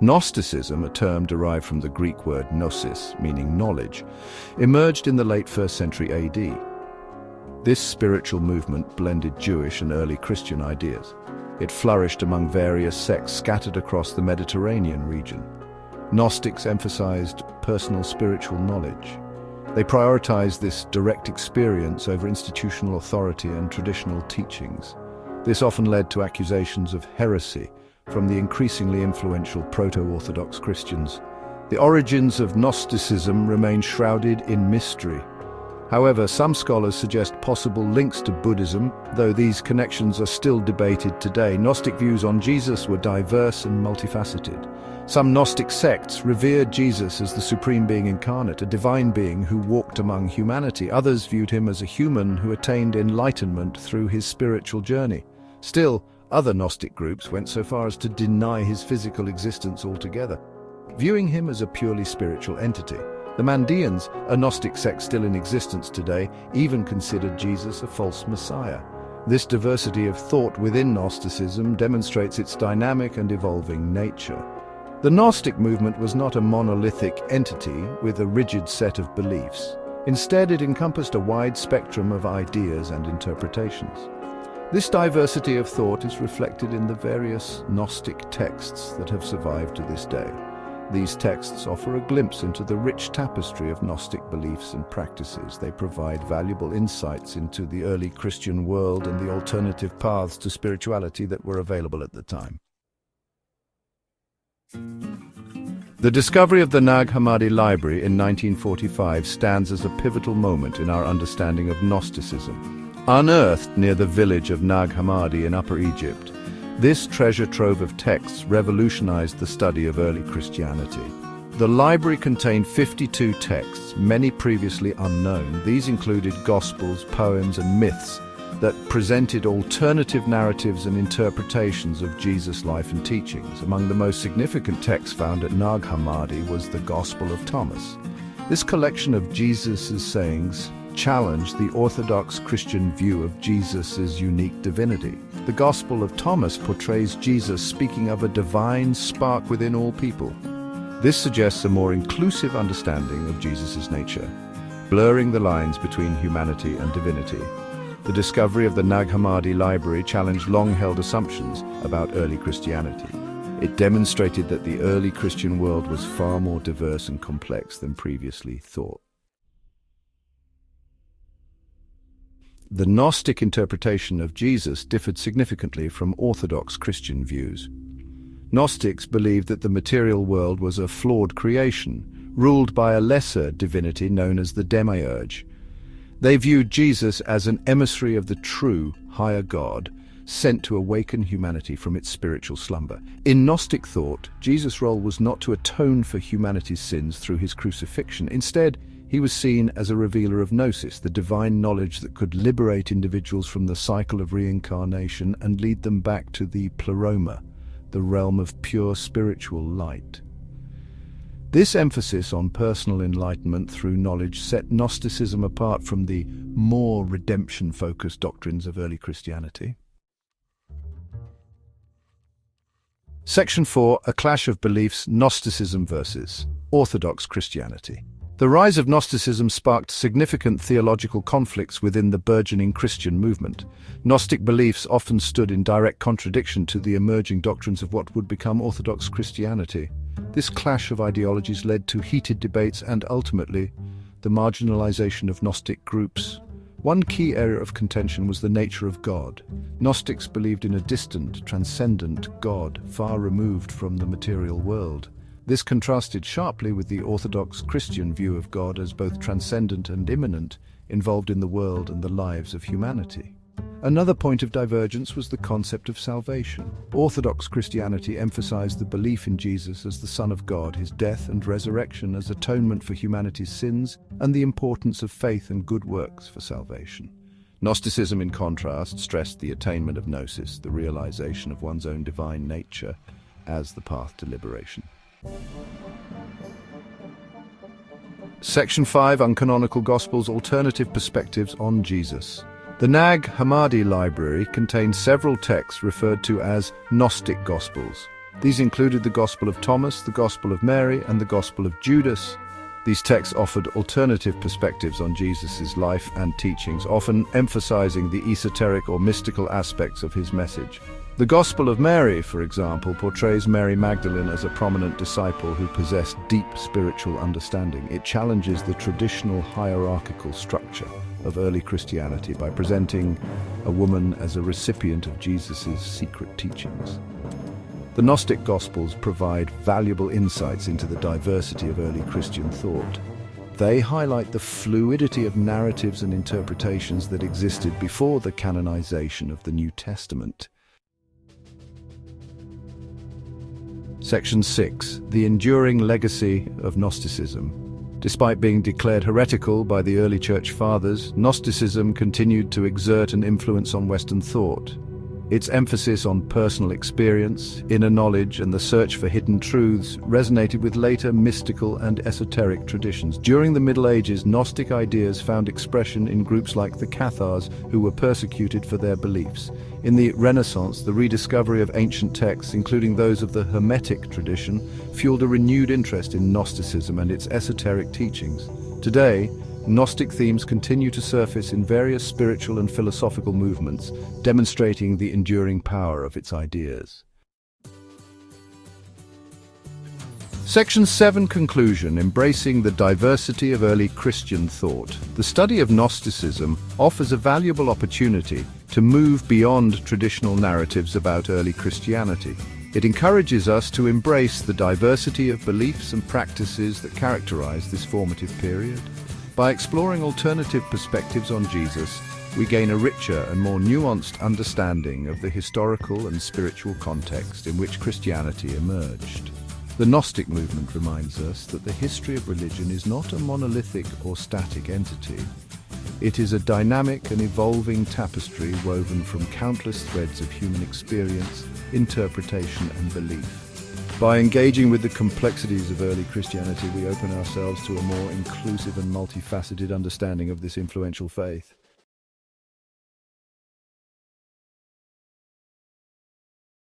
Gnosticism, a term derived from the Greek word gnosis, meaning knowledge, emerged in the late 1st century AD. This spiritual movement blended Jewish and early Christian ideas. It flourished among various sects scattered across the Mediterranean region. Gnostics emphasized personal spiritual knowledge. They prioritized this direct experience over institutional authority and traditional teachings. This often led to accusations of heresy from the increasingly influential proto-Orthodox Christians. The origins of Gnosticism remain shrouded in mystery. However, some scholars suggest possible links to Buddhism, though these connections are still debated today. Gnostic views on Jesus were diverse and multifaceted. Some Gnostic sects revered Jesus as the supreme being incarnate, a divine being who walked among humanity. Others viewed him as a human who attained enlightenment through his spiritual journey. Still, other Gnostic groups went so far as to deny his physical existence altogether, viewing him as a purely spiritual entity. The Mandeans, a Gnostic sect still in existence today, even considered Jesus a false messiah. This diversity of thought within Gnosticism demonstrates its dynamic and evolving nature. The Gnostic movement was not a monolithic entity with a rigid set of beliefs. Instead, it encompassed a wide spectrum of ideas and interpretations. This diversity of thought is reflected in the various Gnostic texts that have survived to this day. These texts offer a glimpse into the rich tapestry of Gnostic beliefs and practices. They provide valuable insights into the early Christian world and the alternative paths to spirituality that were available at the time. The discovery of the Nag Hammadi Library in 1945 stands as a pivotal moment in our understanding of Gnosticism. Unearthed near the village of Nag Hammadi in Upper Egypt, this treasure trove of texts revolutionized the study of early Christianity. The library contained 52 texts, many previously unknown. These included gospels, poems, and myths that presented alternative narratives and interpretations of Jesus' life and teachings. Among the most significant texts found at Nag Hammadi was the Gospel of Thomas. This collection of Jesus' sayings challenged the Orthodox Christian view of Jesus' unique divinity. The Gospel of Thomas portrays Jesus speaking of a divine spark within all people. This suggests a more inclusive understanding of Jesus' nature, blurring the lines between humanity and divinity. The discovery of the Nag Hammadi Library challenged long-held assumptions about early Christianity. It demonstrated that the early Christian world was far more diverse and complex than previously thought. The Gnostic interpretation of Jesus differed significantly from Orthodox Christian views. Gnostics believed that the material world was a flawed creation, ruled by a lesser divinity known as the Demiurge. They viewed Jesus as an emissary of the true, higher God, sent to awaken humanity from its spiritual slumber. In Gnostic thought, Jesus' role was not to atone for humanity's sins through his crucifixion. Instead, he was seen as a revealer of Gnosis, the divine knowledge that could liberate individuals from the cycle of reincarnation and lead them back to the pleroma, the realm of pure spiritual light. This emphasis on personal enlightenment through knowledge set Gnosticism apart from the more redemption-focused doctrines of early Christianity. Section 4. A clash of beliefs: Gnosticism versus Orthodox Christianity. The rise of Gnosticism sparked significant theological conflicts within the burgeoning Christian movement. Gnostic beliefs often stood in direct contradiction to the emerging doctrines of what would become Orthodox Christianity. This clash of ideologies led to heated debates and, ultimately, the marginalization of Gnostic groups. One key area of contention was the nature of God. Gnostics believed in a distant, transcendent God, far removed from the material world. This contrasted sharply with the Orthodox Christian view of God as both transcendent and immanent, involved in the world and the lives of humanity. Another point of divergence was the concept of salvation. Orthodox Christianity emphasized the belief in Jesus as the Son of God, his death and resurrection as atonement for humanity's sins, and the importance of faith and good works for salvation. Gnosticism, in contrast, stressed the attainment of gnosis, the realization of one's own divine nature, as the path to liberation. Section 5. Uncanonical Gospels: Alternative Perspectives on Jesus. The Nag Hammadi Library contains several texts referred to as Gnostic Gospels. These included the Gospel of Thomas, the Gospel of Mary, and the Gospel of Judas. These texts offered alternative perspectives on Jesus' life and teachings, often emphasizing the esoteric or mystical aspects of his message. The Gospel of Mary, for example, portrays Mary Magdalene as a prominent disciple who possessed deep spiritual understanding. It challenges the traditional hierarchical structure of early Christianity by presenting a woman as a recipient of Jesus' secret teachings. The Gnostic Gospels provide valuable insights into the diversity of early Christian thought. They highlight the fluidity of narratives and interpretations that existed before the canonization of the New Testament. Section 6. The enduring legacy of Gnosticism. Despite being declared heretical by the early Church Fathers, Gnosticism continued to exert an influence on Western thought. Its emphasis on personal experience, inner knowledge, and the search for hidden truths resonated with later mystical and esoteric traditions. During the Middle Ages, Gnostic ideas found expression in groups like the Cathars, who were persecuted for their beliefs. In the Renaissance, the rediscovery of ancient texts, including those of the Hermetic tradition, fueled a renewed interest in Gnosticism and its esoteric teachings. Today, Gnostic themes continue to surface in various spiritual and philosophical movements, demonstrating the enduring power of its ideas. Section 7. Conclusion. Embracing the diversity of early Christian thought. The study of Gnosticism offers a valuable opportunity to move beyond traditional narratives about early Christianity. It encourages us to embrace the diversity of beliefs and practices that characterize this formative period. By exploring alternative perspectives on Jesus, we gain a richer and more nuanced understanding of the historical and spiritual context in which Christianity emerged. The Gnostic movement reminds us that the history of religion is not a monolithic or static entity. It is a dynamic and evolving tapestry woven from countless threads of human experience, interpretation, and belief. By engaging with the complexities of early Christianity, we open ourselves to a more inclusive and multifaceted understanding of this influential faith.